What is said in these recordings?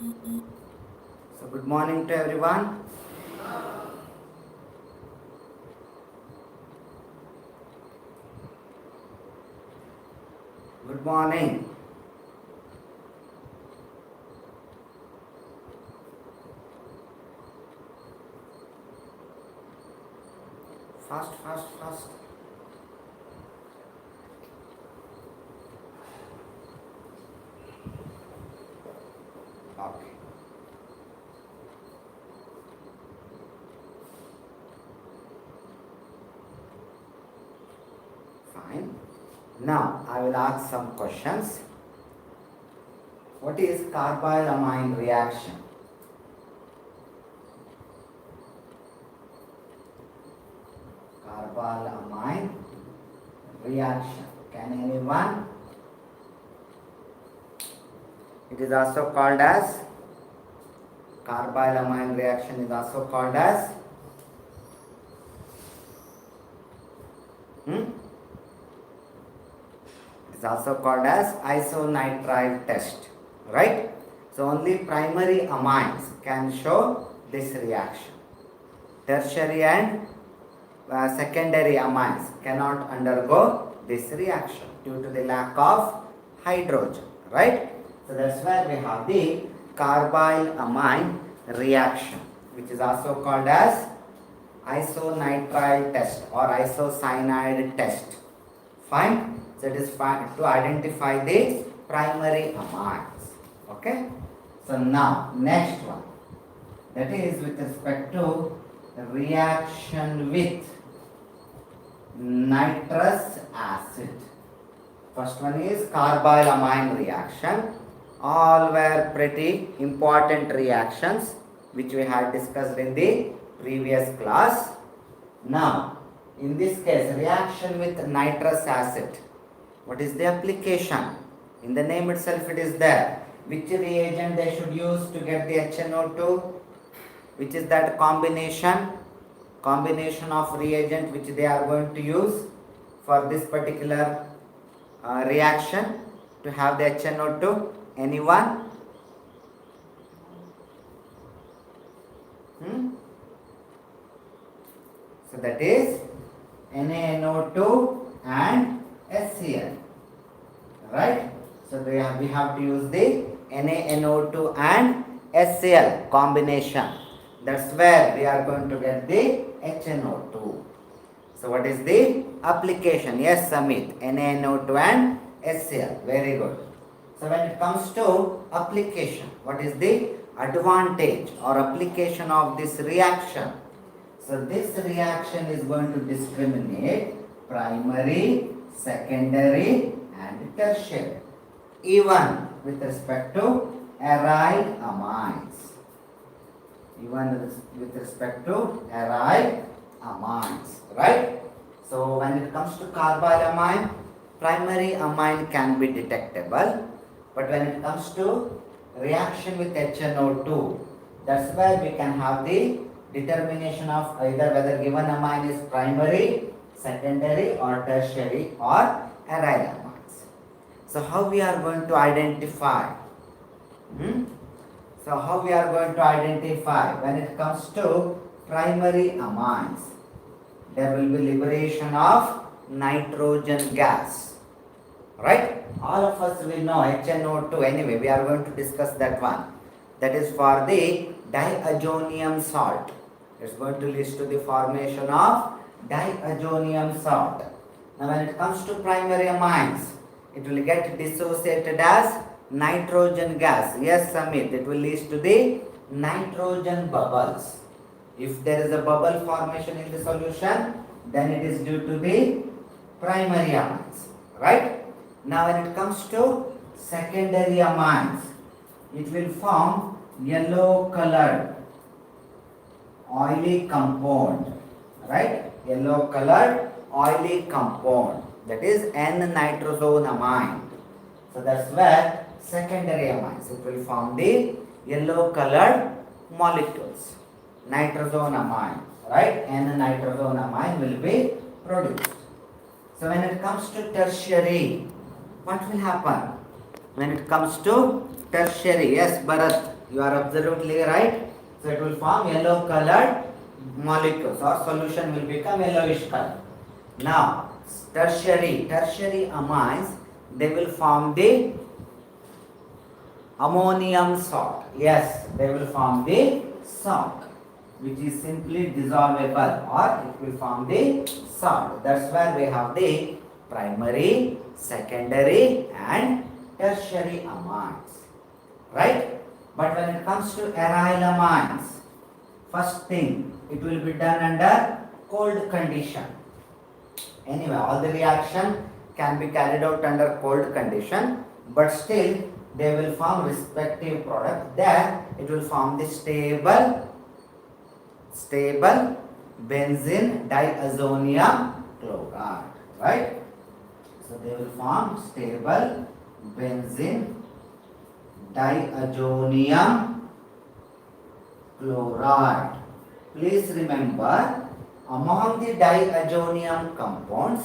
So good morning to everyone. Good morning. Fast, fast, fast. Okay. Fine. Now I will ask some questions. What is carbylamine reaction? Carbylamine reaction. Can anyone? It is also called as carbylamine reaction is also called as it is also called as isonitrite test, right? So only primary amines can show this reaction. Tertiary and secondary amines cannot undergo this reaction due to the lack of hydrogen, right? So that's why we have the carbylamine reaction, which is also called as isonitrite test or isocyanide test. Fine. So it is fine to identify the primary amines. Okay. So now next one, that is with respect to reaction with nitrous acid. First one is carbylamine reaction. All were pretty important reactions which we had discussed in the previous class. Now, in this case, reaction with nitrous acid. What is the application? In the name itself it is there. Which reagent they should use to get the HNO2? Which is that combination of reagent which they are going to use for this particular reaction to have the HNO2? Anyone? So that is NaNO2 and HCl, right? So we have to use the NaNO2 and HCl combination. That's where we are going to get the HNO2. So what is the application? Yes, Amit, NaNO2 and HCl. Very good. So when it comes to application, what is the advantage or application of this reaction? So this reaction is going to discriminate primary, secondary and tertiary, even with respect to aryl amines. Even with respect to aryl amines, right? So when it comes to carbylamine, primary amine can be detectable. But when it comes to reaction with HNO2, that's where we can have the determination of either whether given amine is primary, secondary or tertiary or aryl amines. So how we are going to identify? So how we are going to identify when it comes to primary amines? There will be liberation of nitrogen gas, right? All of us will know HNO2 anyway. We are going to discuss that one. That is for the diazonium salt. It's going to lead to the formation of diazonium salt. Now when it comes to primary amines, it will get dissociated as nitrogen gas. Yes, Samit, it will lead to the nitrogen bubbles. If there is a bubble formation in the solution, then it is due to the primary amines, right? Now when it comes to secondary amines, it will form yellow colored oily compound, right? Yellow colored oily compound, that is N-nitrozoamine. So that's where secondary amines, it will form the yellow colored molecules, nitrozoamine, right? N-nitrozoamine will be produced. So when it comes to tertiary, what will happen? When it comes to tertiary, yes Bharat, You are absolutely right. So it will form yellow colored molecules, or solution will become yellowish color. Now tertiary amines, they will form the ammonium salt. Yes, they will form the salt, which is simply dissolvable, or it will form the salt. That's where we have the primary, secondary and tertiary amines. Right? But when it comes to aryl amines, first thing, it will be done under cold condition. Anyway, all the reaction can be carried out under cold condition, but still they will form respective product. There it will form the stable benzene diazonium chloride, right? So they will form stable benzene diazonium chloride. Please remember, among the diazonium compounds,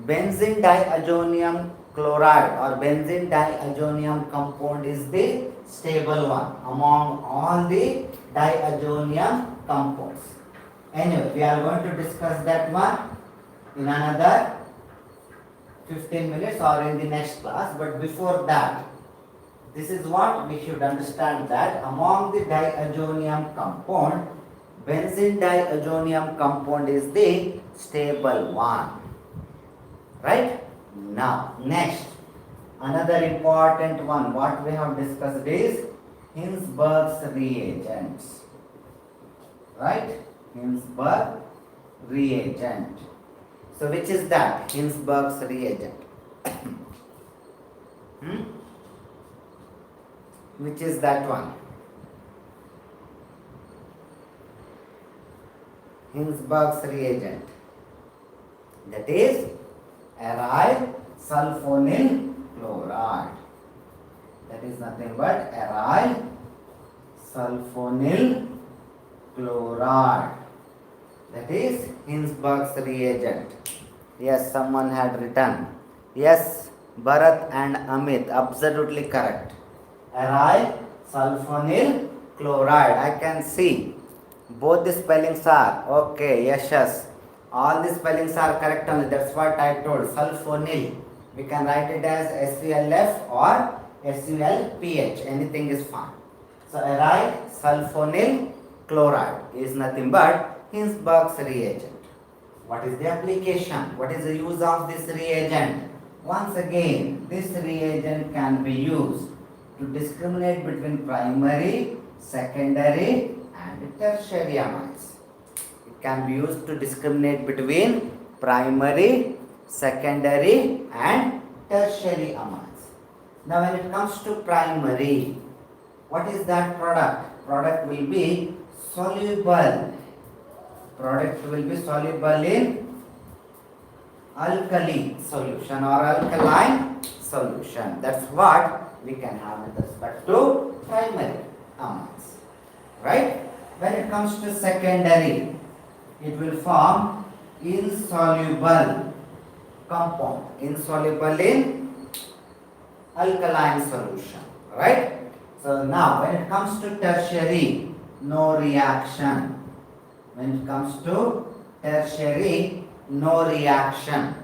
benzene diazonium chloride or benzene diazonium compound is the stable one among all the diazonium compounds. Anyway, we are going to discuss that one in another 15 minutes or in the next class. But before that, this is what we should understand, that among the diazonium compound, benzene diazonium compound is the stable one. Right? Now, next, another important one, what we have discussed is Hinsberg's reagents. Right? Hinsberg reagent. So, which is that? Hinsberg's reagent. Which is that one? Hinsberg's reagent. That is aryl sulfonyl chloride. That is nothing but aryl sulfonyl chloride. That is Hinsberg's reagent. Yes, someone had written. Yes, Bharat and Amit, absolutely correct. Aryl sulfonyl chloride. I can see both the spellings are okay. Yes. All the spellings are correct only. That's what I told. Sulfonyl. We can write it as SULF or SULPH. Anything is fine. So aryl sulfonyl chloride is nothing but Hinsberg's reagent. What is the application? What is the use of this reagent? Once again, this reagent can be used to discriminate between primary, secondary and tertiary amines. It can be used to discriminate between primary, secondary and tertiary amines. Now when it comes to primary, what is that product? Product will be soluble. Product will be soluble in alkali solution or alkaline solution. That's what we can have with respect to primary amines. Right? When it comes to secondary, it will form insoluble compound. Insoluble in alkaline solution. Right? So now when it comes to tertiary, no reaction. When it comes to tertiary, no reaction.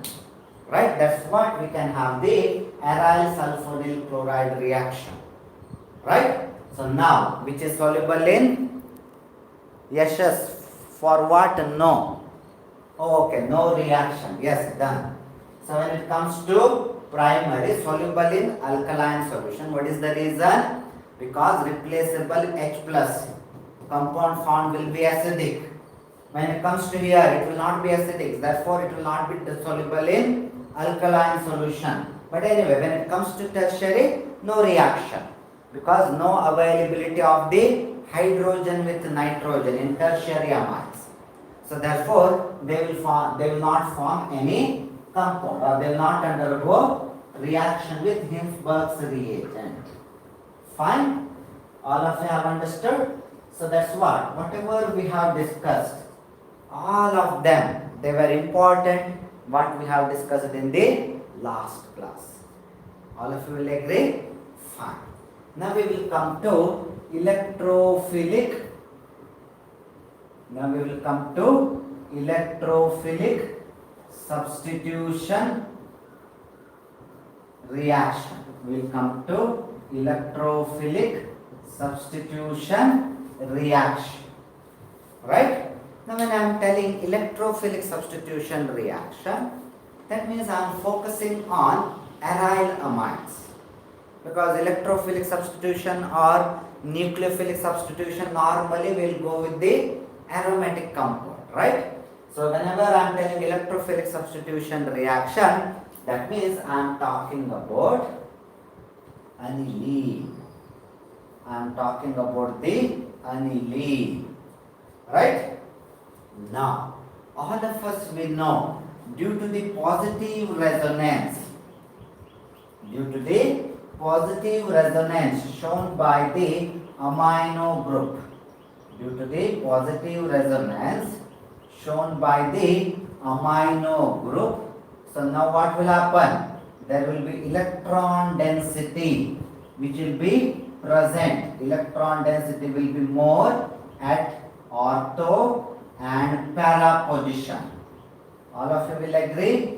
Right? That's what we can have the aryl sulfonyl chloride reaction. Right? So now, which is soluble in? Yes. For what? No. Oh, okay, no reaction. Yes, done. So when it comes to primary, soluble in alkaline solution. What is the reason? Because replaceable H plus compound formed will be acidic. When it comes to here, it will not be acidic. Therefore, it will not be soluble in alkaline solution. But anyway, when it comes to tertiary, no reaction. Because no availability of the hydrogen with nitrogen in tertiary amines. So therefore, they will not form any compound, or they will not undergo reaction with Hinsberg's reagent. Fine? All of you have understood? So that's what. Whatever we have discussed, all of them, they were important, what we have discussed in the last class. All of you will agree? Fine. Now we will come to electrophilic. Now we will come to electrophilic substitution reaction. We will come to electrophilic substitution reaction. Right? Now when I am telling electrophilic substitution reaction, that means I am focusing on aryl amines. Because electrophilic substitution or nucleophilic substitution normally will go with the aromatic compound, right? So whenever I am telling electrophilic substitution reaction, that means I am talking about aniline. I am talking about the aniline, right? Now, all of us we know, due to the positive resonance shown by the amino group, due to the positive resonance shown by the amino group, so now what will happen? There will be electron density which will be present. Electron density will be more at ortho and para position. All of you will agree?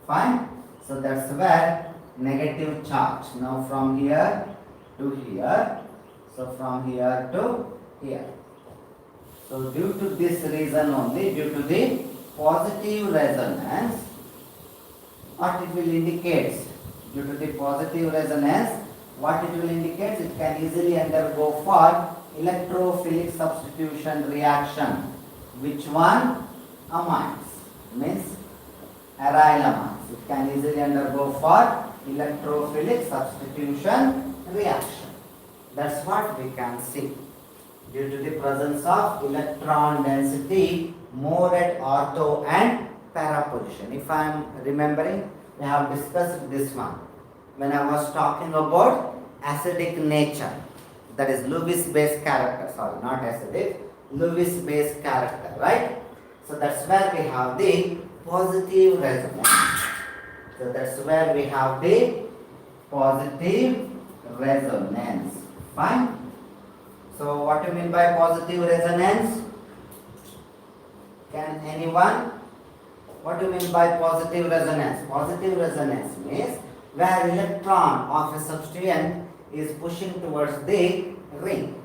Fine. So that's where negative charge. Now from here to here. So from here to here. So due to this reason only, due to the positive resonance, what it will indicate? Due to the positive resonance, what it will indicate? It can easily undergo for electrophilic substitution reaction. Which one? Amines. Means aryl amines. It can easily undergo for electrophilic substitution reaction. That's what we can see. Due to the presence of electron density more at ortho and para position. If I am remembering, we have discussed this one when I was talking about acidic nature, that is Lewis base character, sorry, not acidic, Lewis base character, right? So that's where we have the positive resonance. So that's where we have the positive resonance. Fine. So what do you mean by positive resonance? Can anyone? What do you mean by positive resonance? Positive resonance means where electron of a substituent is pushing towards the ring.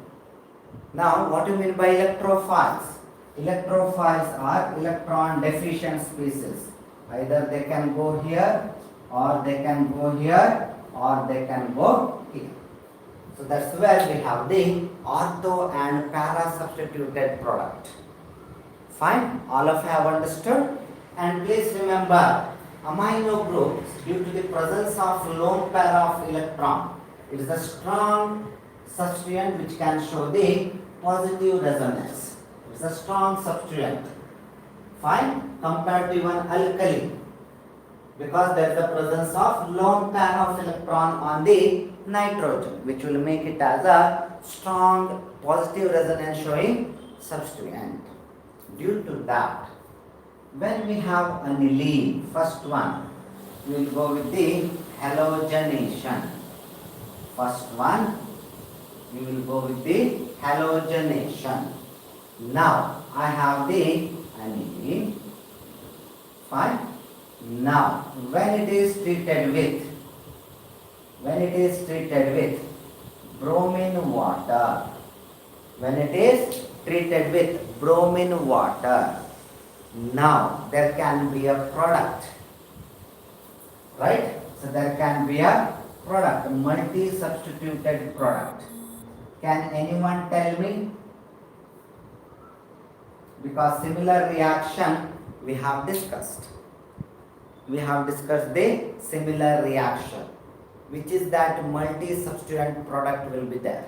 Now what do you mean by electrophiles? Electrophiles are electron deficient species. Either they can go here, or they can go here, or they can go here. So that's where we have the ortho and para substituted product. Fine, all of you have understood? And please remember, amino groups, due to the presence of lone pair of electron, it is a strong substituent which can show the positive resonance. It is a strong substituent. Fine, compared to even alkali, because there is the presence of lone pair of electron on the nitrogen, which will make it as a strong positive resonance showing substituent. Due to that, when we have aniline, first one, we will go with the halogenation. First one, we will go with the halogenation. Now, I have the aniline. Fine. Now, when it is treated with bromine water, now there can be a product, right? So there can be a product, a multi-substituted product. Can anyone tell me? Because similar reaction we have discussed. We have discussed the similar reaction, which is that multi-substituent product will be there.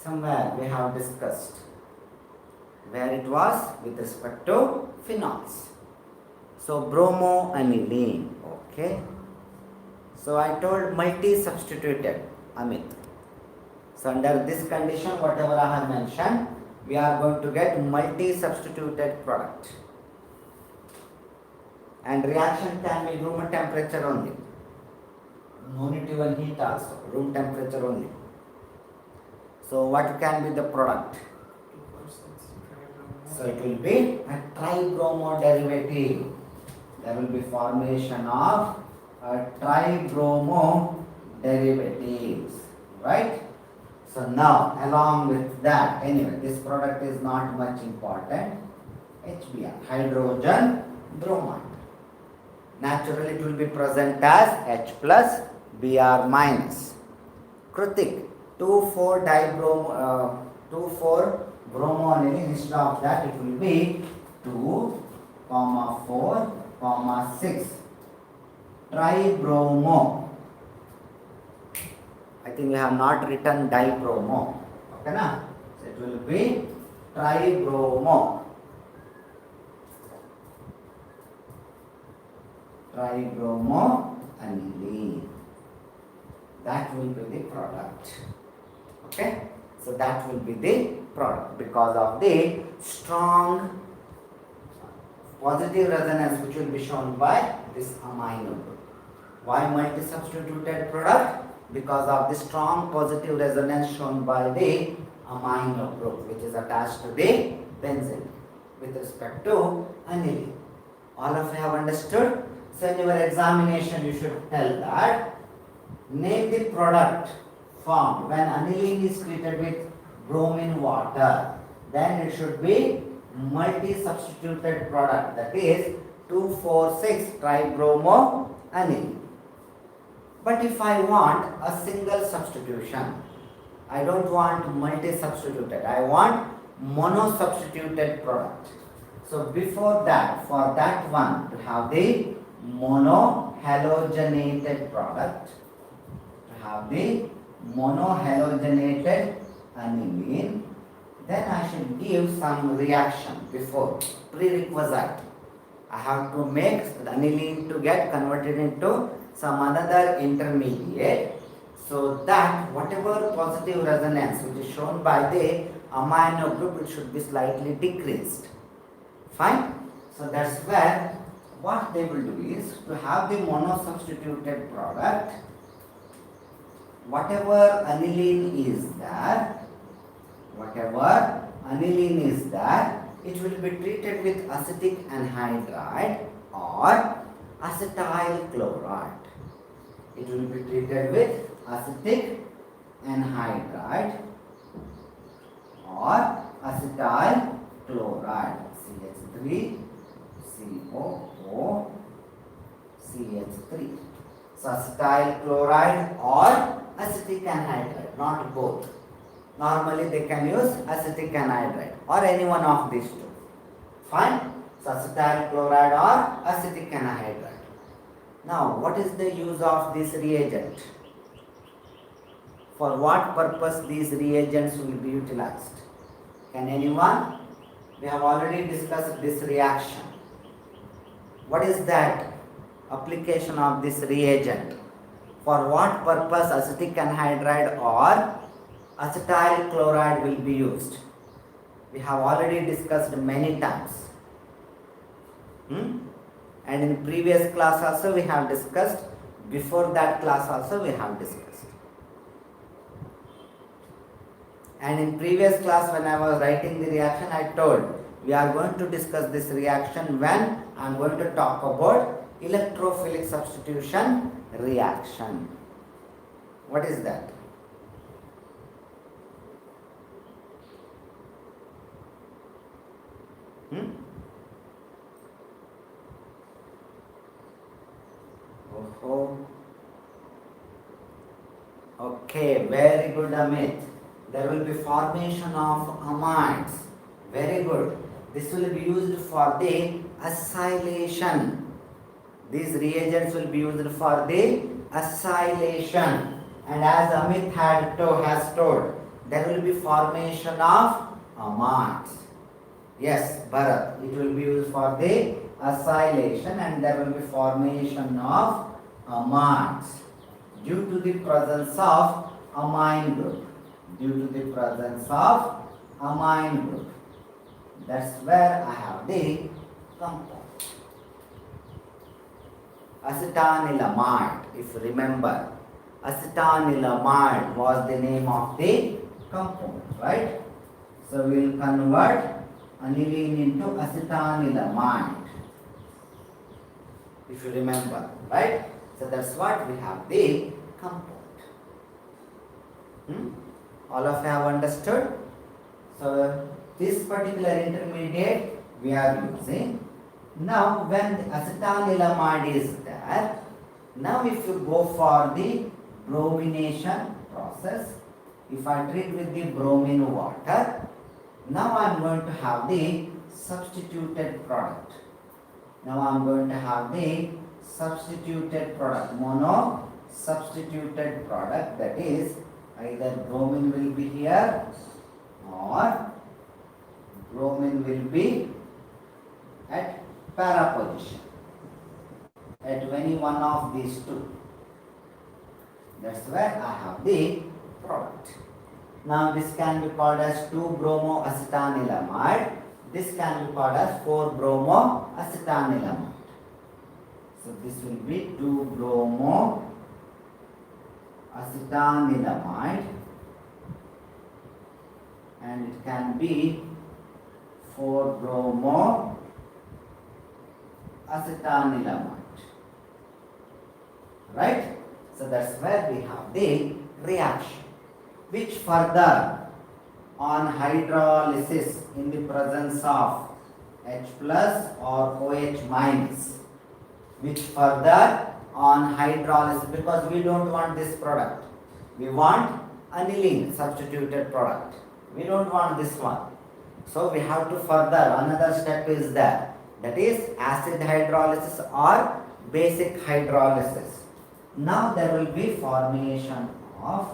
Somewhere we have discussed where it was with respect to phenols. So bromoaniline, okay. So I told multi-substituted amide. So under this condition, whatever I have mentioned, we are going to get multi-substituted product. And reaction can be room temperature only. No need even heat also, room temperature only. So what can be the product? So it will be a tribromo derivative. There will be formation of a tribromo derivatives, right? So now along with that, anyway, this product is not much important. HBr, hydrogen bromide. Naturally it will be present as H plus Br minus. Kritik, 2,4 bromoaniline, instead of that it will be 2, 4, 6 tribromo. I think we have not written dibromo. Okay na? So it will be tribromo. Tribromoaniline. That will be the product. Okay? So that will be the product because of the strong positive resonance which will be shown by this amino group. Why multi-substituted product? Because of the strong positive resonance shown by the amino group which is attached to the benzene with respect to aniline. All of you have understood? So in your examination you should tell that name the product formed when aniline is treated with bromine water. Then it should be multi-substituted product, that is 2,4,6 tribromoaniline. But if I want a single substitution, I don't want multi-substituted, I want mono-substituted product. So before that, for that one to have the monohalogenated product, monohalogenated aniline, then I should give some reaction before, prerequisite. I have to make the aniline to get converted into some another intermediate, so that whatever positive resonance which is shown by the amino group, it should be slightly decreased. Fine? So that's where what they will do is to have the mono-substituted product, whatever aniline is there, it will be treated with acetic anhydride or acetyl chloride. It will be treated with acetic anhydride or acetyl chloride, CH3, COO, CH3. So acetyl chloride or acetic anhydride, not both. Normally they can use acetic anhydride or any one of these two. Fine? So acetyl chloride or acetic anhydride. Now what is the use of this reagent? For what purpose these reagents will be utilized? Can anyone? We have already discussed this reaction. What is that application of this reagent? For what purpose acetic anhydride or acetyl chloride will be used? We have already discussed many times. And in previous class also we have discussed, before that class also we have discussed. And in previous class when I was writing the reaction, I told we are going to discuss this reaction when I am going to talk about electrophilic substitution reaction. What is that? Okay, very good, Amit. There will be formation of amines. Very good. This will be used for the acylation. These reagents will be used for the acylation. And as Amit has told, there will be formation of amines. Yes, Bharat, it will be used for the acylation and there will be formation of amines due to the presence of amine group. That's where I have the compound. Acetanilamide, if you remember. Acetanilamide was the name of the compound, right? So we will convert aniline into acetanilamide, if you remember, right? So that's what we have the compound. All of you have understood? So this particular intermediate we are using. Now when the acetanilamide is there, now if you go for the bromination process, if I treat with the bromine water, now I am going to have the substituted product. Now I am going to have the substituted product, mono substituted product, that is either bromine will be here or bromine will be at para position, at any one of these two. That's where I have the product. Now this can be called as 2-bromoacetanilamide. This can be called as 4-bromoacetanilamide. So this will be 2-bromoacetanilamide, and it can be 4-bromoacetanilamide. Right? So that's where we have the reaction, which further on hydrolysis in the presence of H plus or OH minus, which further on hydrolysis, because we don't want this product, we want aniline substituted product, we don't want this one. So we have to further, another step is there, that is acid hydrolysis or basic hydrolysis. Now there will be formation of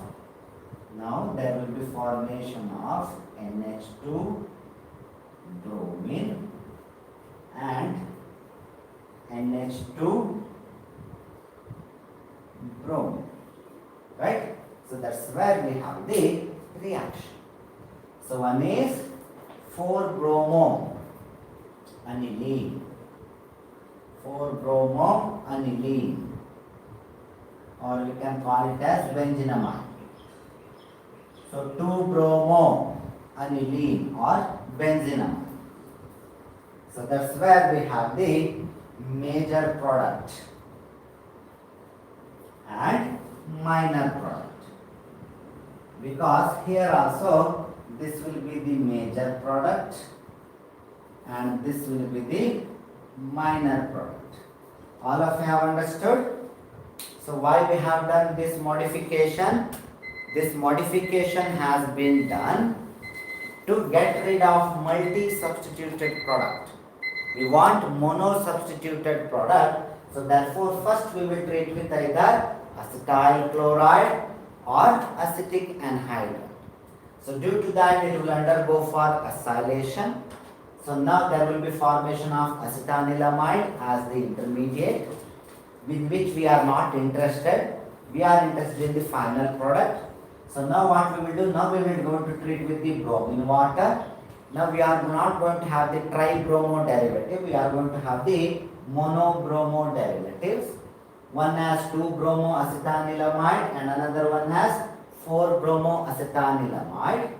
NH2 bromine and NH2 bromine, right? So that's where we have the reaction. So one is 4-bromoaniline, 4-bromoaniline, or we can call it as benzenamide. So 2-bromoaniline or benzenamide. So that's where we have the major product and minor product, because here also this will be the major product and this will be the minor product. All of you have understood? So why we have done this modification? This modification has been done to get rid of multi-substituted product. We want mono-substituted product. So therefore first we will treat with either acetyl chloride or acetic anhydride. So due to that it will undergo for acylation. So now there will be formation of acetanilamide as the intermediate, with which we are not interested. We are interested in the final product. So now what we will do, now we will go to treat with the bromine water. Now we are not going to have the tri-bromo derivative, we are going to have the mono-bromo derivatives. One has 2-bromoacetanilamide and another one has 4-bromoacetanilamide.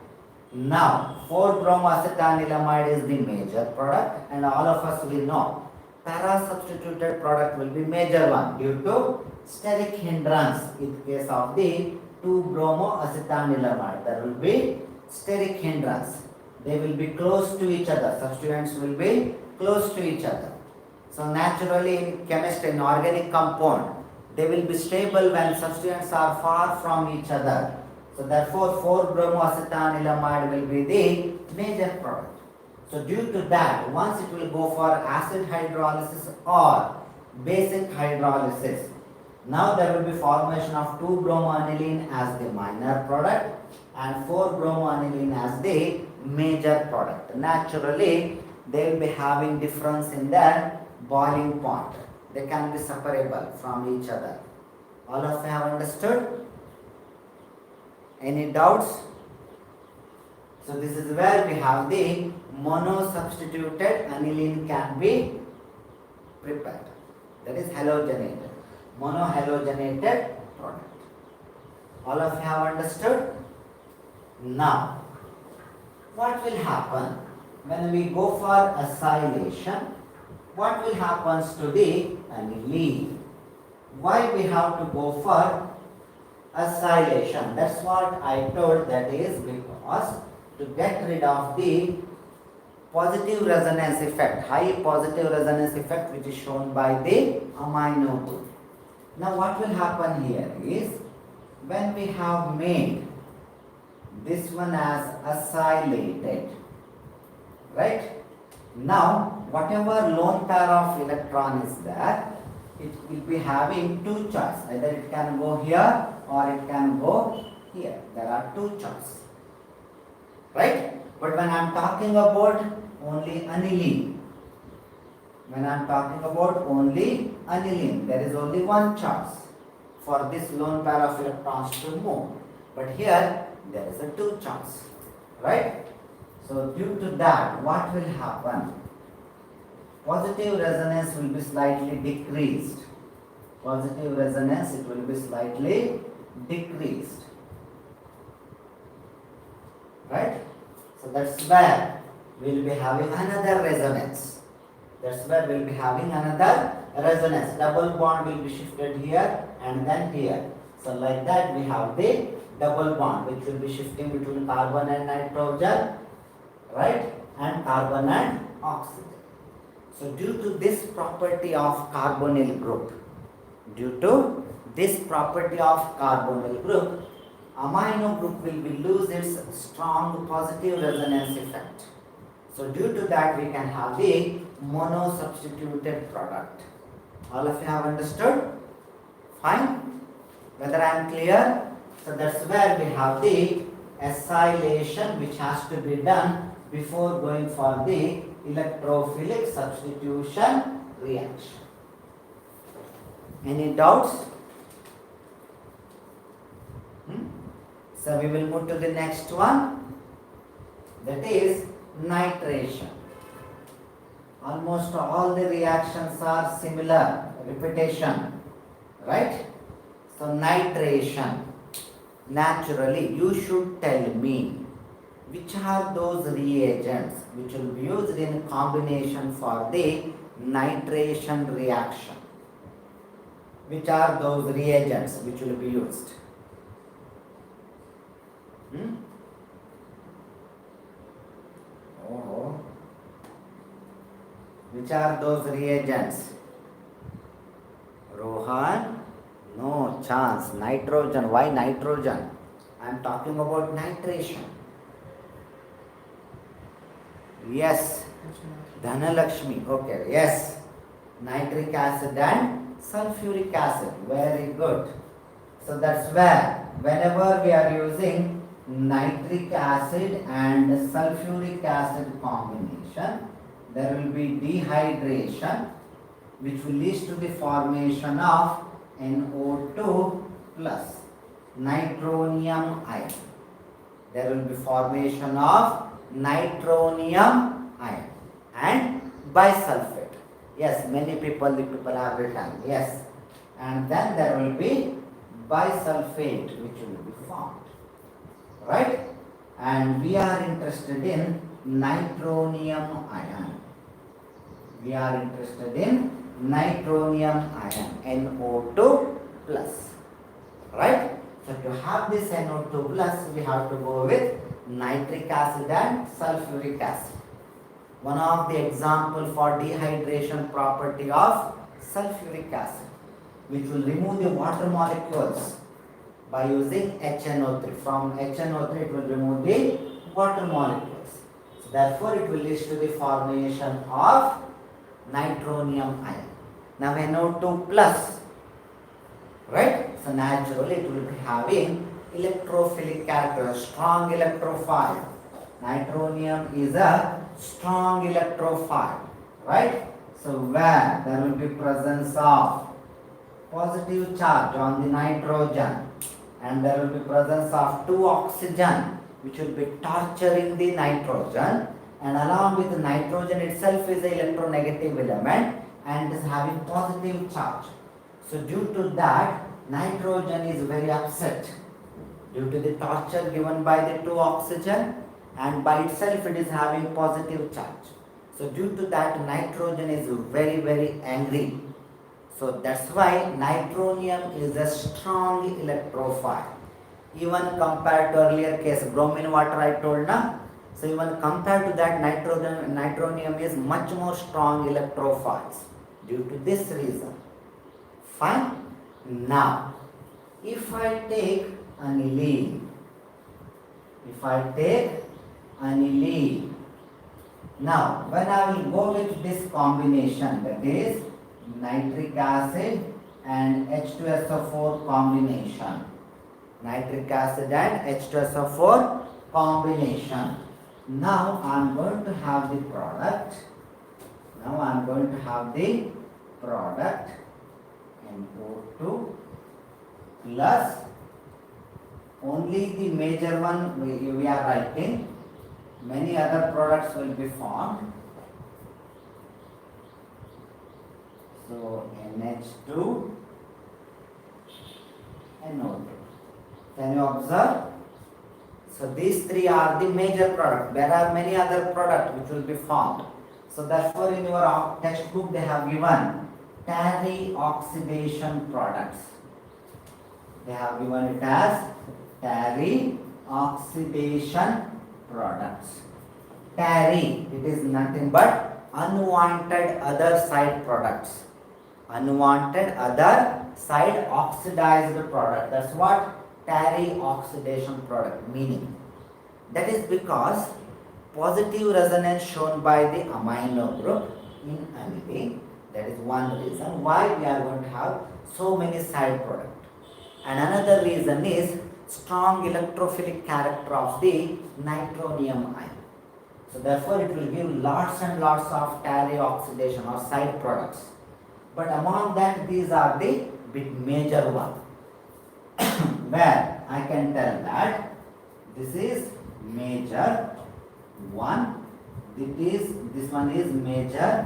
Now 4-bromoacetanilamide is the major product, and all of us will know para-substituted product will be major one due to steric hindrance. In case of the 2-bromoacetanilamide, there will be steric hindrance. They will be close to each other. Substituents will be close to each other. So naturally in chemistry, in organic compound, they will be stable when substituents are far from each other. So therefore 4-bromoacetanilamide will be the major product. So due to that, once it will go for acid hydrolysis or basic hydrolysis, now there will be formation of 2-bromoaniline as the minor product and 4-bromoaniline as the major product. Naturally, they will be having difference in their boiling point. They can be separable from each other. All of you have understood? Any doubts? So this is where we have the mono-substituted aniline can be prepared. That is halogenated. Monohalogenated product. All of you have understood? Now, what will happen when we go for acylation? What will happen to the aniline? Why we have to go for acylation? That's what I told, that is because to get rid of the positive resonance effect, high positive resonance effect which is shown by the amino group. Now what will happen here is, when we have made this one as acylated, right? Now whatever lone pair of electron is there, it will be having two choices. Either it can go here or it can go here. There are two choices, right? But when I am talking about only aniline, there is only one choice for this lone pair of electrons to move. But here there is a two choice, right? So due to that, what will happen? Positive resonance will be slightly decreased. Positive resonance, it will be slightly decreased, right? So that's where we will be having another resonance. Double bond will be shifted here and then here. So like that we have the double bond which will be shifting between carbon and nitrogen, right? And carbon and oxygen. So due to this property of carbonyl group, amino group will be lose its strong positive resonance effect. So due to that we can have the mono-substituted product. All of you have understood? Fine? Whether I am clear? So that's where we have the acylation which has to be done before going for the electrophilic substitution reaction. Any doubts? So we will move to the next one, that is nitration. Almost all the reactions are similar, repetition, right? So nitration, naturally you should tell me which are those reagents which will be used in combination for the nitration reaction. Which are those reagents which will be used? Which are those reagents? Rohan? No chance. Nitrogen. Why nitrogen? I am talking about nitration. Yes. Dhanalakshmi. Okay. Yes. Nitric acid and sulfuric acid. Very good. So that's where whenever we are using nitric acid and sulfuric acid combination, there will be dehydration which will lead to the formation of NO2 plus nitronium ion. There will be formation of nitronium ion and bisulfate. Yes, many people have written. Yes. And then there will be bisulfate which will be formed. Right? And we are interested in nitronium ion. NO2 plus. Right? So to have this NO2 plus, we have to go with nitric acid and sulfuric acid. One of the example for dehydration property of sulfuric acid, which will remove the water molecules by using HNO3. From HNO3 it will remove the water molecules. So therefore it will lead to the formation of nitronium ion. Now NO2 plus, right? So naturally it will be having electrophilic character, strong electrophile. Nitronium is a strong electrophile, right? So where there will be presence of positive charge on the nitrogen, and there will be presence of 2 oxygen which will be torturing the nitrogen, and along with the nitrogen itself is an electronegative element. and is having positive charge. So due to that, nitrogen is very upset due to the torture given by the two oxygen, and by itself it is having positive charge. So due to that, nitrogen is very angry. So that's why nitronium is a strong electrophile. Even compared to earlier case, bromine water I told na. So even compared to that, nitronium is much more strong electrophiles due to this reason. Fine. Now, if I take aniline, now when I will go with this combination, that is nitric acid and H2SO4 combination, nitric acid and H2SO4 combination. Now I am going to have the product. NO2 plus only the major one we are writing. Many other products will be formed. So NH2 NO2. Can you observe? So these three are the major products. There are many other products which will be formed. So therefore in your textbook they have given terry oxidation products. They have given it as terry oxidation products. Terry, it is nothing but unwanted other side products. Unwanted other side oxidized product. That's what terry oxidation product meaning. That is because positive resonance shown by the amino group in aniline. That is one reason why we are going to have so many side products. And another reason is strong electrophilic character of the nitronium ion. So therefore it will give lots and lots of terry oxidation or side products. But among that, these are the big major one. Where I can tell that this is major 1, this one is major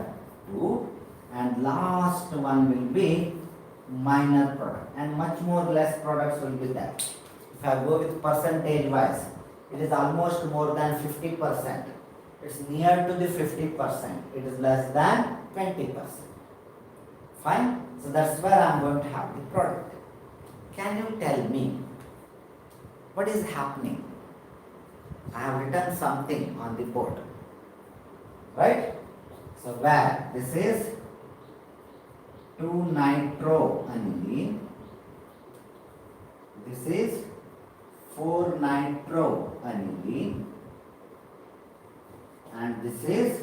2, and last one will be minor product, and much more less products will be there. If I go with percentage wise, it is almost more than 50%. It's near to the 50%. It is less than 20%. Fine. So that's where I am going to have the product. Can you tell me what is happening? I have written something on the board, right? So where this is 2-nitroaniline, this is 4-nitroaniline, and this is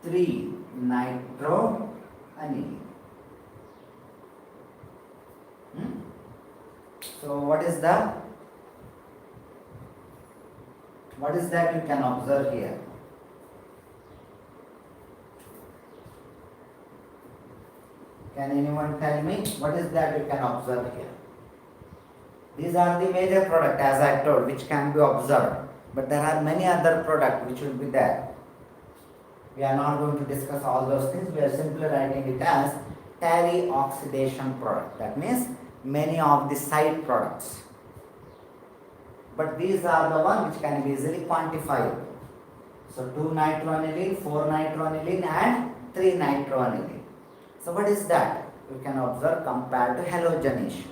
3-nitroaniline. So what is that you can observe here? Can anyone tell me what is that you can observe here? These are the major products, as I told, which can be observed. But there are many other products which will be there. We are not going to discuss all those things. We are simply writing it as terry oxidation product. That means many of the side products. But these are the ones which can be easily quantified. So 2-nitroaniline, 4-nitroaniline and 3-nitroaniline. So what is that? You can observe compared to halogenation.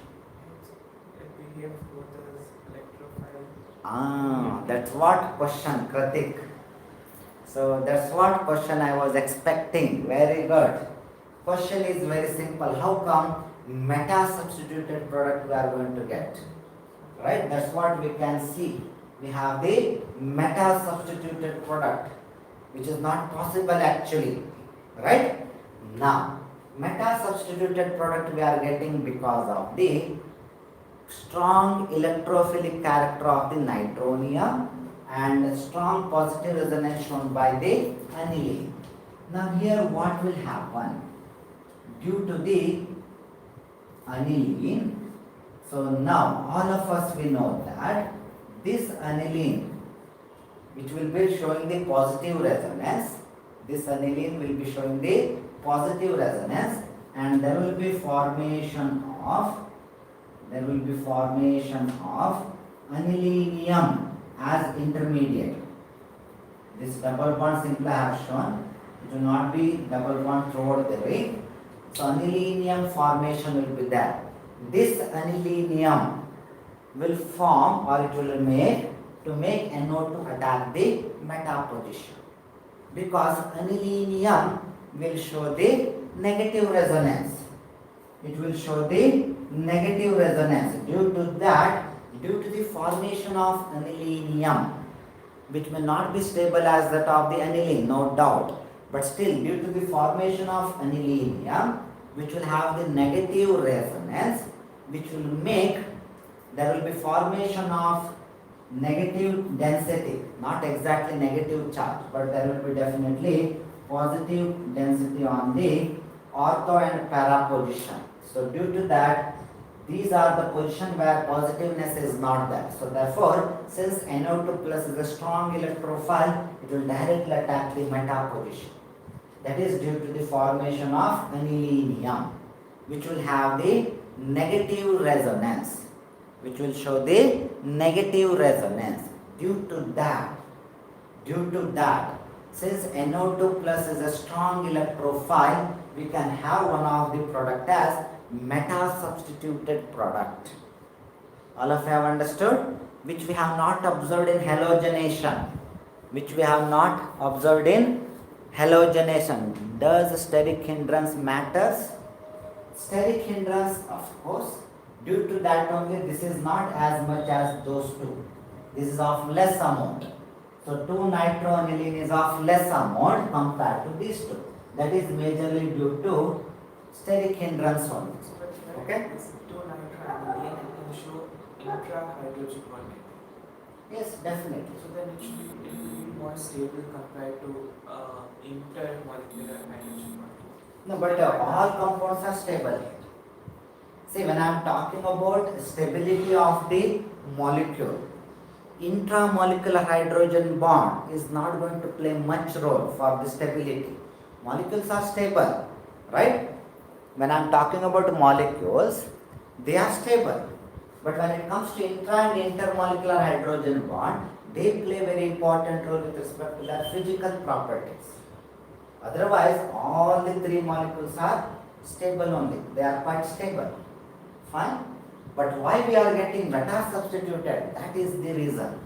That's what question, Kratik. So that's what question I was expecting. Very good. Question is very simple. How come meta-substituted product we are going to get? Right? That's what we can see. We have the meta-substituted product, which is not possible actually. Right? Now, meta-substituted product we are getting because of the strong electrophilic character of the nitronium and strong positive resonance shown by the aniline. Now here what will happen? Due to the aniline, so now all of us we know that this aniline, which will be showing the positive resonance, This aniline will be showing the positive resonance, and there will be formation of anilinium as intermediate. This double bond simply I have shown. It will not be double bond throughout the ring. So anilinium formation will be there. This anilinium will form, or it will make, to make NO2 attack the meta position, because anilinium will show the negative resonance. It will show the negative resonance. Due to the formation of anilinium, which may not be stable as that of the aniline, no doubt, but still due to the formation of anilinium, which will have the negative resonance, which will make, there will be formation of negative density, not exactly negative charge, but there will be definitely positive density on the ortho and para position. So due to that, these are the position where positiveness is not there. So therefore, since NO2 plus is a strong electrophile, it will directly attack the meta position. That is due to the formation of anilinium, which will have the negative resonance, which will show the negative resonance. Due to that, since NO2 plus is a strong electrophile, we can have one of the product as meta-substituted product. All of you have understood? Which we have not observed in halogenation. Does steric hindrance matters? Steric hindrance, of course. Due to that only, this is not as much as those two. This is of less amount. So 2-nitroaniline is of less amount compared to these two. That is majorly due to steric hindrance only. Okay? 2-nitroaniline can show intra-hydrogen bonding. Yes, definitely. So then it should be more stable compared to intermolecular hydrogen bonding. No, but all compounds are stable. See, when I am talking about stability of the molecule, intramolecular hydrogen bond is not going to play much role for the stability. Molecules are stable, right? When I am talking about molecules, they are stable. But when it comes to intra and intermolecular hydrogen bond, they play very important role with respect to their physical properties. Otherwise, all the three molecules are stable only. They are quite stable. Fine. But why we are getting meta substituted? That is the reason.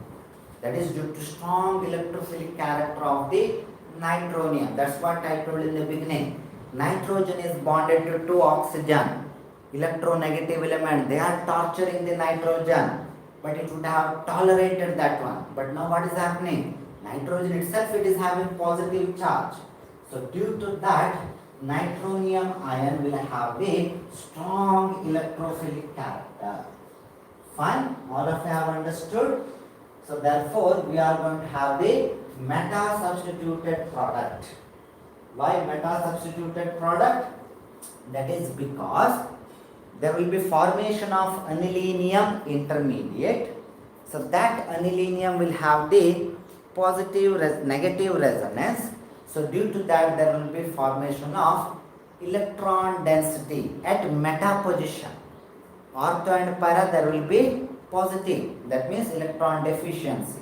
That is due to strong electrophilic character of the nitronium. That's what I told in the beginning. Nitrogen is bonded to 2 oxygen. Electronegative element. They are torturing the nitrogen. But it would have tolerated that one. But now what is happening? Nitrogen itself, it is having positive charge. So due to that, nitronium ion will have the strong electrophilic character. Fine? All of you have understood? So therefore, we are going to have the meta-substituted product. Why meta-substituted product? That is because there will be formation of anilinium intermediate. So that anilinium will have the negative resonance. So due to that, there will be formation of electron density at meta position. Ortho and para, there will be positive. That means electron deficiency.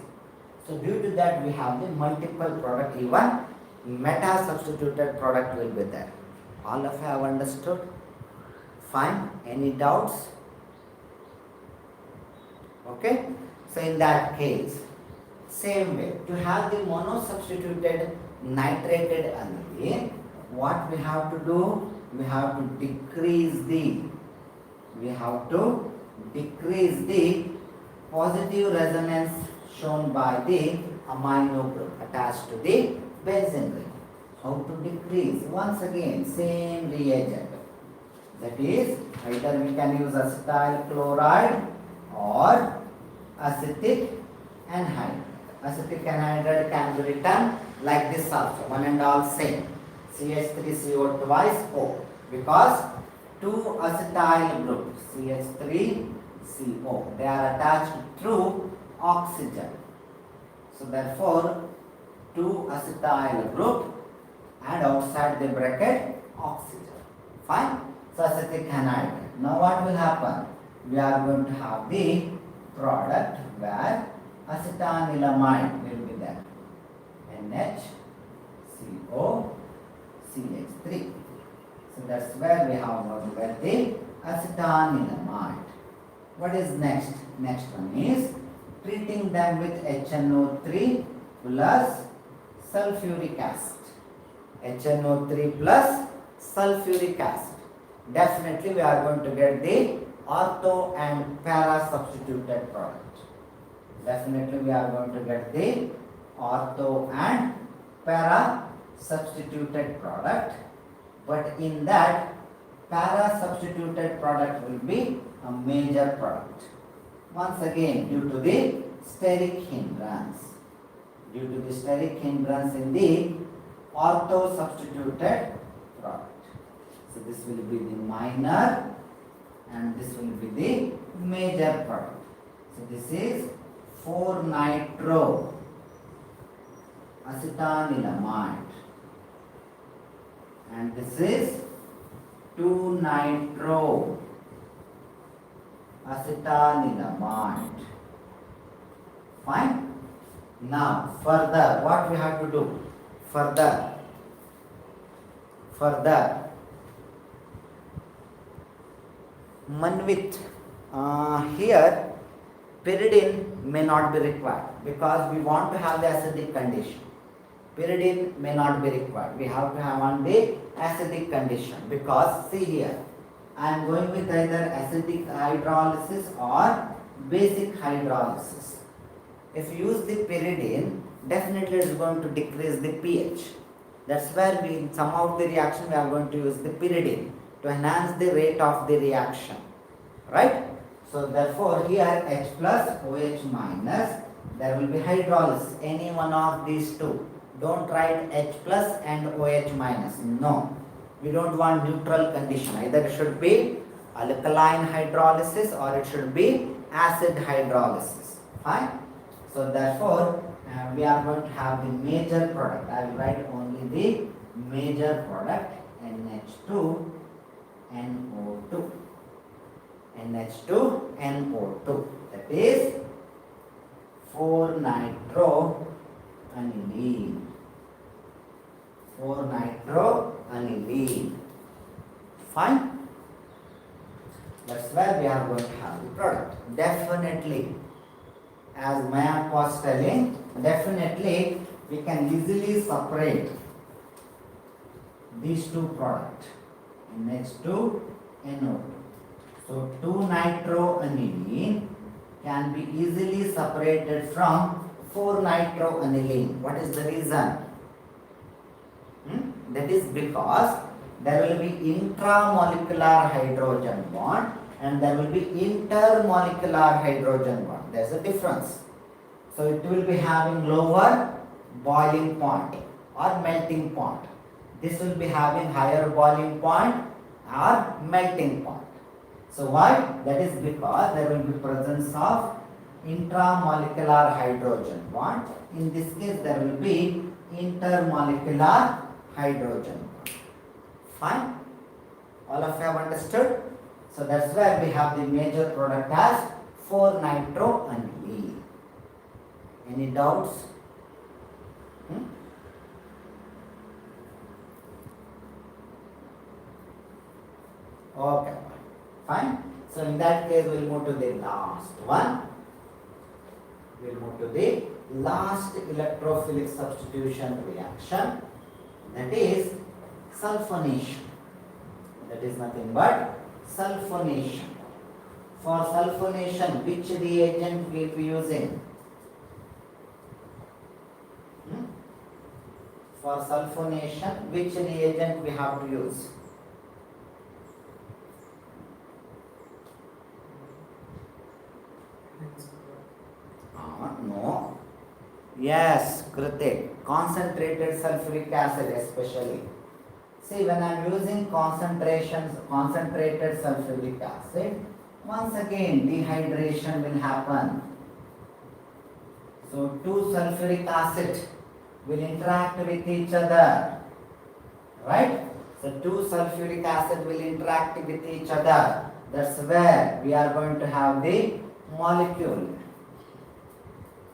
So due to that, we have the multiple product. Even meta substituted product will be there. All of you have understood? Fine. Any doubts? Okay. So in that case, same way, to have the mono-substituted nitrated aniline, what we have to do? We have to decrease the positive resonance shown by the amino group attached to the benzene ring. How to decrease? Once again, same reagent. That is, either we can use acetyl chloride or acetic anhydride. Acetic anhydride can be written like this also, one and all same. CH3CO twice O, because 2 acetyl group CH3CO, they are attached through oxygen. So therefore 2 acetyl group and outside the bracket oxygen. Fine. So acetic anhydride. Now what will happen? We are going to have the product where acetanilamide will be there. NHCO CH3. So that's where we have going to get the acetanilamide. What is next? Next one is treating them with HNO3 plus sulfuric acid. HNO3 plus sulfuric acid. Definitely we are going to get the ortho and para substituted product. Definitely we are going to get the ortho and para substituted product. But in that, para substituted product will be a major product. Once again, due to the steric hindrance. Due to the steric hindrance in the ortho substituted product. So this will be the minor and this will be the major product. So this is 4-nitro acetanilamide and this is 2-nitro acetanilamide. Fine. Now further what we have to do? Further Manvit, here pyridine may not be required because we want to have the acidic condition. Pyridine may not be required. We have to have on the acidic condition because see here, I am going with either acidic hydrolysis or basic hydrolysis. If you use the pyridine, definitely it is going to decrease the pH. That's where we, in some of the reaction, we are going to use the pyridine to enhance the rate of the reaction, right? So therefore here H plus OH minus, there will be hydrolysis, any one of these two. Don't write H plus and OH minus, no. We don't want neutral condition, either it should be alkaline hydrolysis or it should be acid hydrolysis, fine? So therefore we are going to have the major product. I will write only the major product NH2 NO2. NH2 NO2, that is 4-nitro aniline. 4-nitro aniline. Fine. That's where we are going to have the product. Definitely, as Mayank was telling, definitely we can easily separate these two products, NH2 NO2. So 2-nitro-aniline can be easily separated from 4-nitro-aniline. What is the reason? That is because there will be intramolecular hydrogen bond and there will be intermolecular hydrogen bond. There is a difference. So it will be having lower boiling point or melting point. This will be having higher boiling point or melting point. So why? That is because there will be presence of intramolecular hydrogen bond. In this case there will be intermolecular hydrogen bond. Fine? All of you have understood? So that's where we have the major product as 4-nitro-aniline. Any doubts? Okay, fine. So in that case we will move to the last one. We will move to the last electrophilic substitution reaction, that is sulfonation. That is nothing but sulfonation. For sulfonation, which reagent we will be using? For sulfonation, which reagent we have to use? No. Yes, Kritik. Concentrated sulfuric acid especially. See, when I am using concentrated sulfuric acid, once again dehydration will happen. So 2 sulfuric acid will interact with each other right? So two sulfuric acid will interact with each other. That's where we are going to have the molecule,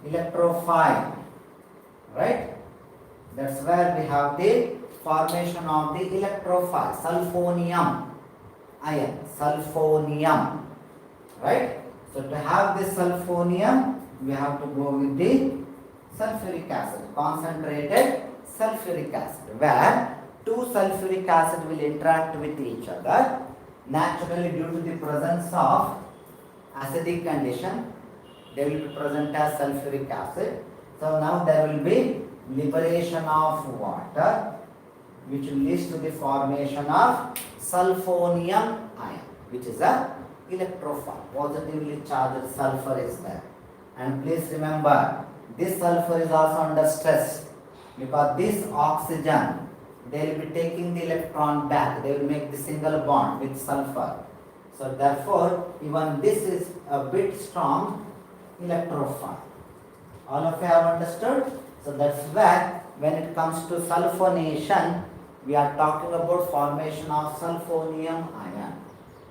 electrophile, right? That's where we have the formation of the electrophile, sulfonium ion, sulfonium, right? So to have this sulfonium, we have to go with the sulfuric acid, concentrated sulfuric acid, where two sulfuric acid will interact with each other. Naturally, due to the presence of acidic condition, they will be present as sulfuric acid. So now there will be liberation of water, which will lead to the formation of sulfonium ion, which is a electrophile. Positively charged sulfur is there. And please remember, this sulfur is also under stress, because this oxygen, they will be taking the electron back. They will make the single bond with sulfur. So therefore, even this is a bit strong electrophile. All of you have understood? So that's where when it comes to sulfonation, we are talking about formation of sulfonium ion.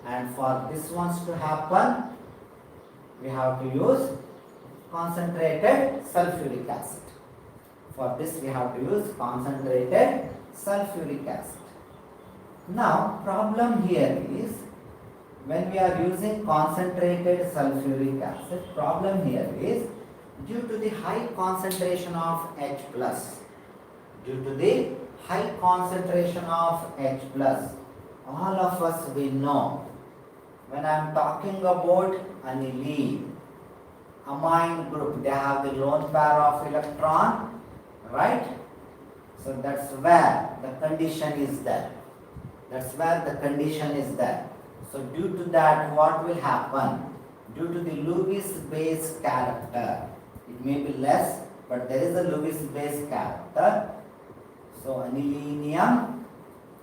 And for this ones to happen, we have to use concentrated sulfuric acid. For this we have to use concentrated sulfuric acid. Now problem here is, when we are using concentrated sulfuric acid, problem here is due to the high concentration of H plus, due to the high concentration of H plus, all of us we know, when I am talking about aniline, amine group, they have the lone pair of electron, right? So that's where the condition is there. That's where the condition is there. So due to that, what will happen? Due to the Lewis base character, it may be less, but there is a Lewis base character. So anilinium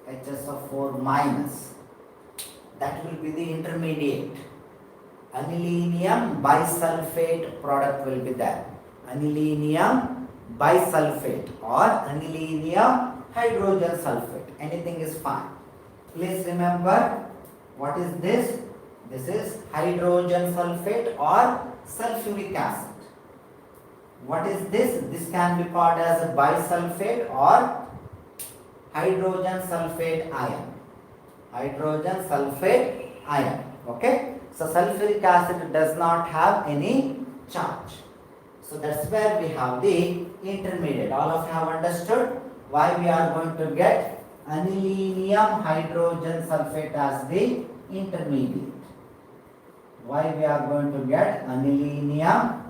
HSO4 minus, that will be the intermediate. Anilinium bisulfate product will be there. Anilinium bisulfate or anilinium hydrogen sulfate, anything is fine. Please remember, what is this? This is hydrogen sulfate or sulfuric acid. What is this? This can be called as a bisulfate or hydrogen sulfate ion. Hydrogen sulfate ion. Okay? So sulfuric acid does not have any charge. So that's where we have the intermediate. All of you have understood why we are going to get anilinium hydrogen sulfate as the intermediate. Why we are going to get anilinium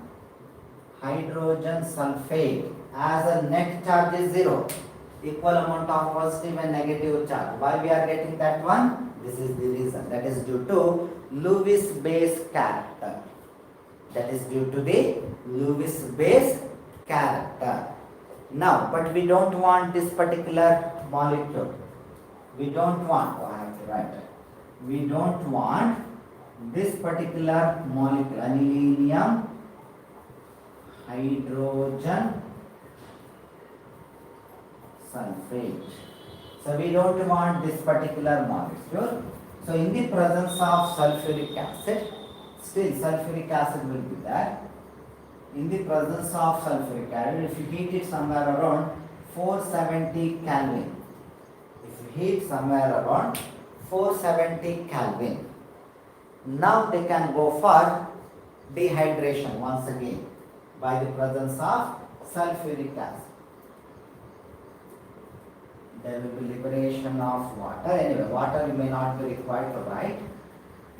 hydrogen sulfate as a net charge is 0. Equal amount of positive and negative charge. Why we are getting that one? This is the reason. That is due to Lewis base character. That is due to the Lewis base character. Now, but we don't want this particular molecule. We don't want, I have to write it. We don't want this particular molecule, anilinium hydrogen sulfate. So we don't want this particular molecule. So in the presence of sulfuric acid, still sulfuric acid will be there. In the presence of sulfuric acid, if you heat it somewhere around 470 Kelvin, if you heat somewhere around 470 Kelvin, now they can go for dehydration once again by the presence of sulfuric acid. There will be liberation of water. Anyway, water may not be required to write,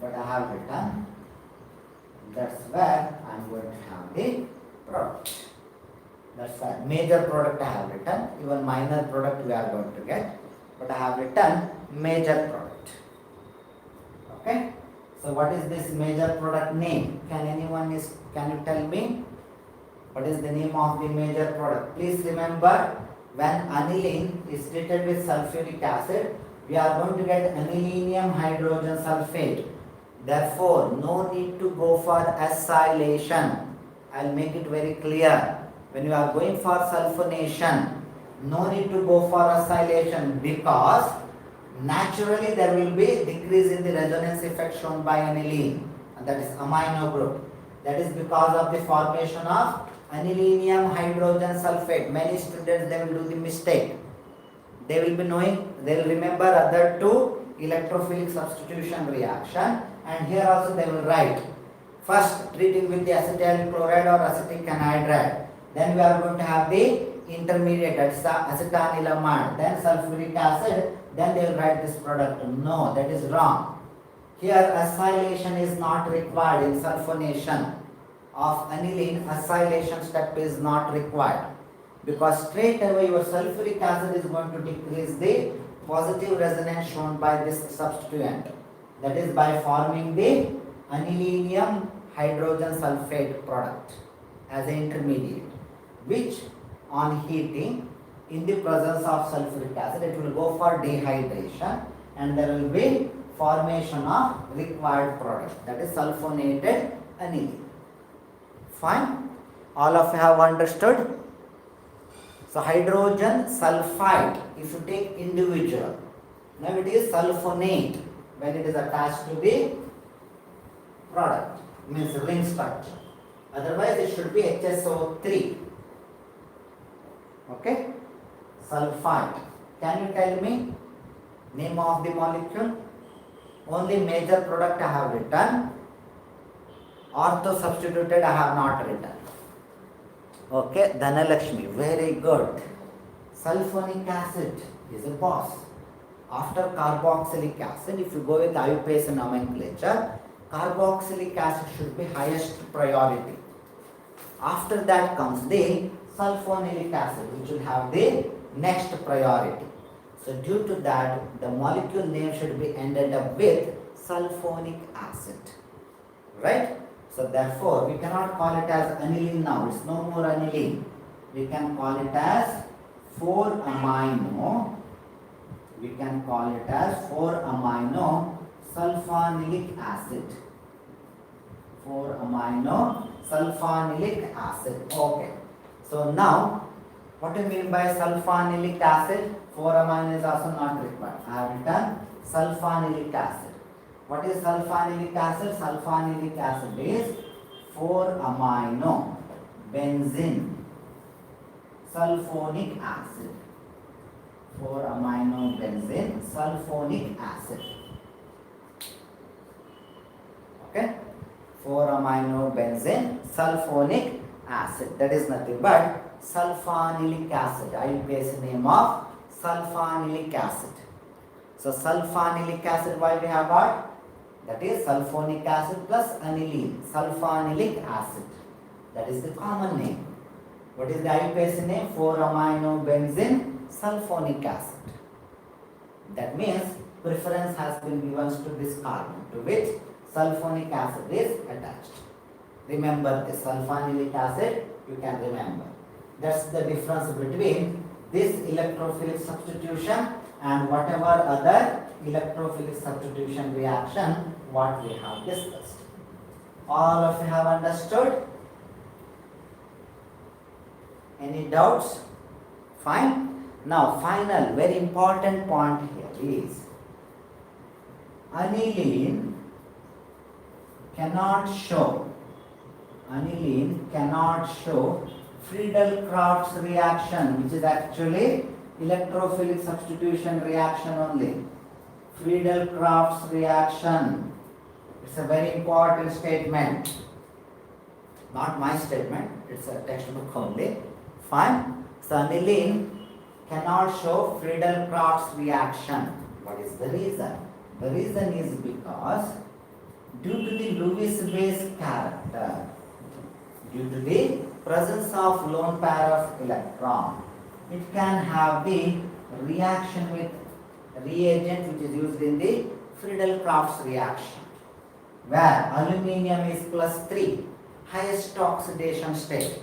but I have written. That's where I am going to have the product. That's why major product I have written. Even minor product we are going to get, but I have written major product. Okay. So what is this major product name? Can you tell me what is the name of the major product? Please remember, when aniline is treated with sulfuric acid, we are going to get anilinium hydrogen sulfate. Therefore, no need to go for acylation. I will make it very clear. When you are going for sulfonation, No need to go for acylation because naturally there will be decrease in the resonance effect shown by aniline, and that is amino group. That is because of the formation of anilinium hydrogen sulfate. Many students, they will do the mistake. They will be knowing, they will remember other two electrophilic substitution reaction, and here also they will write first treating with the acetyl chloride or acetic anhydride. Then we are going to have the intermediate, that's the acetanilamide, then sulfuric acid, then they will write this product. No, that is wrong. Here acylation is not required in sulfonation of aniline. Acylation step is not required because straight away your sulfuric acid is going to decrease the positive resonance shown by this substituent. That is by forming the anilinium hydrogen sulfate product as an intermediate, which on heating in the presence of sulfuric acid it will go for dehydration and there will be formation of required product, that is sulfonated aniline. Fine? All of you have understood? So hydrogen sulfide, if you take individual, now it is sulfonate when it is attached to the product, means ring structure. Otherwise it should be HSO3. Okay? Sulfide. Can you tell me name of the molecule? Only major product I have written. Ortho substituted I have not written. Okay, Dhanalakshmi, very good. Sulfonic acid is a boss. After carboxylic acid, if you go with IUPAC nomenclature, carboxylic acid should be highest priority. After that comes the sulfonilic acid, which will have the next priority. So due to that, the molecule name should be ended up with sulfonic acid. Right? So therefore, we cannot call it as aniline now. It's no more aniline. We can call it as 4-amino. We can call it as 4-amino sulfonilic acid. 4-amino sulfonilic acid. Okay. So now, what do you mean by sulfonilic acid? 4-amino is also not required. I have written sulfonilic acid. What is sulfonilic acid? Sulfonilic acid is 4-amino benzene sulfonic acid. 4-amino benzene sulfonic acid. Okay? 4-amino benzene sulfonic acid. That is nothing but sulfonilic acid. I will place the name of sulfonilic acid. So sulfonilic acid, why we have got? That is sulfonic acid plus aniline, sulfonilic acid. That is the common name. What is the IUPAC name? 4-amino benzene sulfonic acid. That means preference has been given to this carbon to which sulfonic acid is attached. Remember this sulfonilic acid, you can remember. That's the difference between this electrophilic substitution and whatever other electrophilic substitution reaction what we have discussed. All of you have understood? Any doubts? Fine. Now final very important point here is aniline cannot show Friedel-Crafts reaction, which is actually electrophilic substitution reaction only. Friedel-Crafts reaction. It's a very important statement. Not my statement, it's a textbook only. Fine. So aniline cannot show Friedel-Crafts reaction. What is the reason? The reason is because due to the Lewis base character, due to the presence of lone pair of electron, it can have the reaction with reagent which is used in the Friedel-Crafts reaction, where aluminium is +3, highest oxidation state.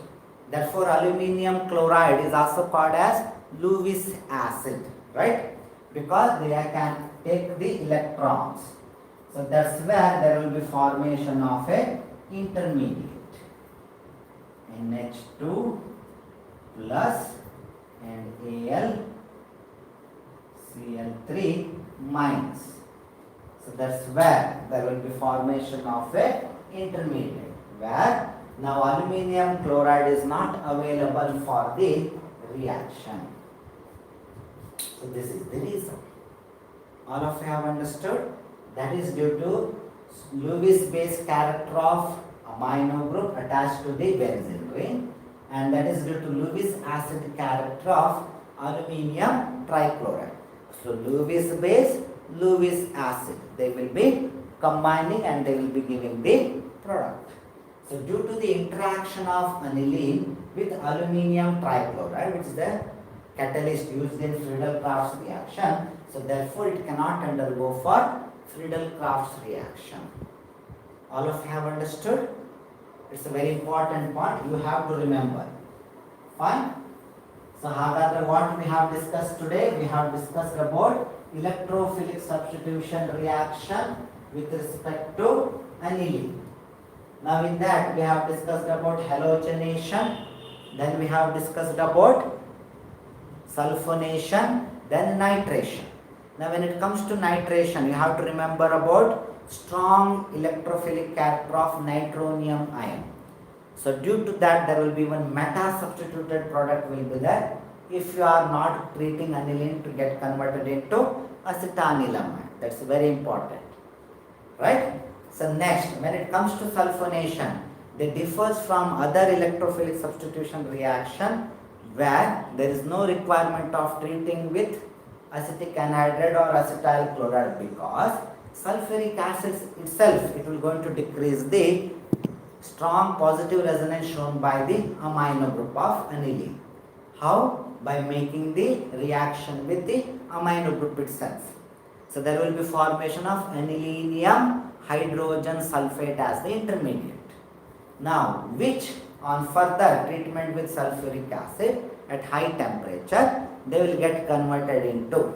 Therefore, aluminium chloride is also called as Lewis acid, right? Because they can take the electrons. So that's where there will be formation of a intermediate NH2 plus and AlCl3 minus. So that's where there will be formation of a intermediate, where now aluminium chloride is not available for the reaction. So this is the reason. All of you have understood? That is due to Lewis base character of amino group attached to the benzene ring, and that is due to Lewis acid character of aluminium trichloride. So Lewis base, Lewis acid, they will be combining and they will be giving the product. So due to the interaction of aniline with aluminium trichloride, which is the catalyst used in Friedel-Crafts reaction, so therefore it cannot undergo for Friedel-Crafts reaction. All of you have understood? It's a very important point you have to remember. Fine? So however, what we have discussed today, we have discussed about electrophilic substitution reaction with respect to aniline. Now in that we have discussed about halogenation, then we have discussed about sulfonation, then nitration. Now when it comes to nitration, you have to remember about strong electrophilic character of nitronium ion. So due to that there will be one meta substituted product will be there if you are not treating aniline to get converted into acetanilamide. That's very important, right? So next, when it comes to sulfonation, they differs from other electrophilic substitution reaction where there is no requirement of treating with acetic anhydride or acetyl chloride, because sulfuric acid itself, it will going to decrease the strong positive resonance shown by the amino group of aniline. How? By making the reaction with the amino group itself. So there will be formation of anilinium hydrogen sulfate as the intermediate. Now, which on further treatment with sulfuric acid at high temperature, they will get converted into,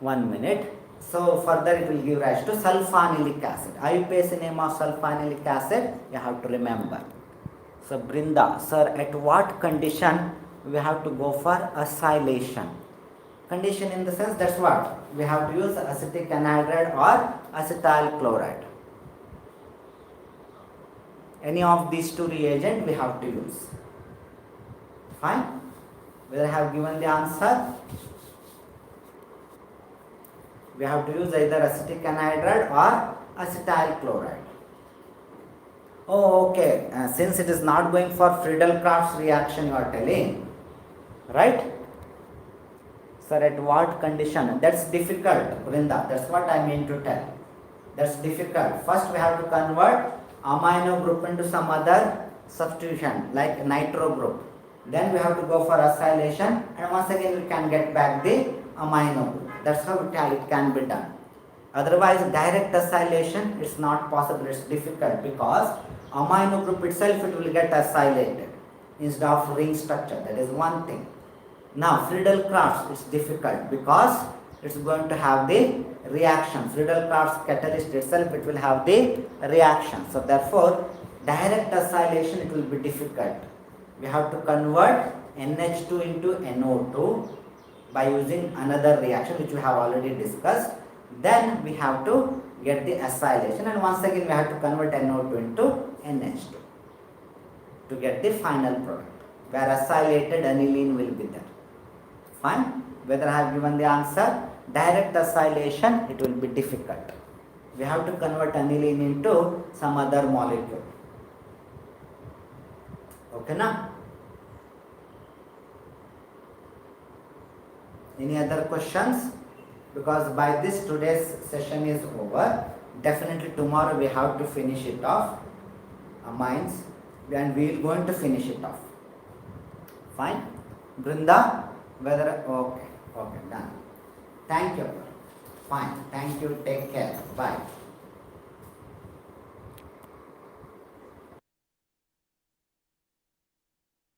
1 minute. So further it will give rise to sulfonilic acid. IUPAC name of sulfonilic acid, you have to remember. So Brinda, sir, at what condition we have to go for acylation? Condition in the sense, that's what we have to use acetic anhydride or acetyl chloride. Any of these two reagent we have to use. Fine? Whether I have given the answer? We have to use either acetic anhydride or acetyl chloride. Oh, okay. Since it is not going for Friedel-Crafts reaction, you are telling, right? Sir, at what condition? That's difficult, Brinda. That's what I mean to tell. That's difficult. First, we have to convert amino group into some other substitution like nitro group. Then we have to go for acylation, and once again we can get back the amino group. That's how it can be done. Otherwise, direct acylation, it's not possible, it's difficult, because amino group itself, it will get acylated instead of ring structure. That is one thing. Now, Friedel-Crafts, it's difficult because it's going to have the reaction. Friedel-Crafts catalyst itself, it will have the reaction. So therefore, direct acylation, it will be difficult. We have to convert NH2 into NO2 by using another reaction which we have already discussed. Then we have to get the acylation, and once again we have to convert NO2 into NH2 to get the final product where acylated aniline will be there. Fine? Whether I have given the answer, direct acylation, it will be difficult. We have to convert aniline into some other molecule. Okay, na? Any other questions? Because by this today's session is over. Definitely tomorrow we have to finish it off. Amines, and we are going to finish it off. Fine? Brinda? Whether okay, done. Thank you. Fine. Thank you. Take care. Bye.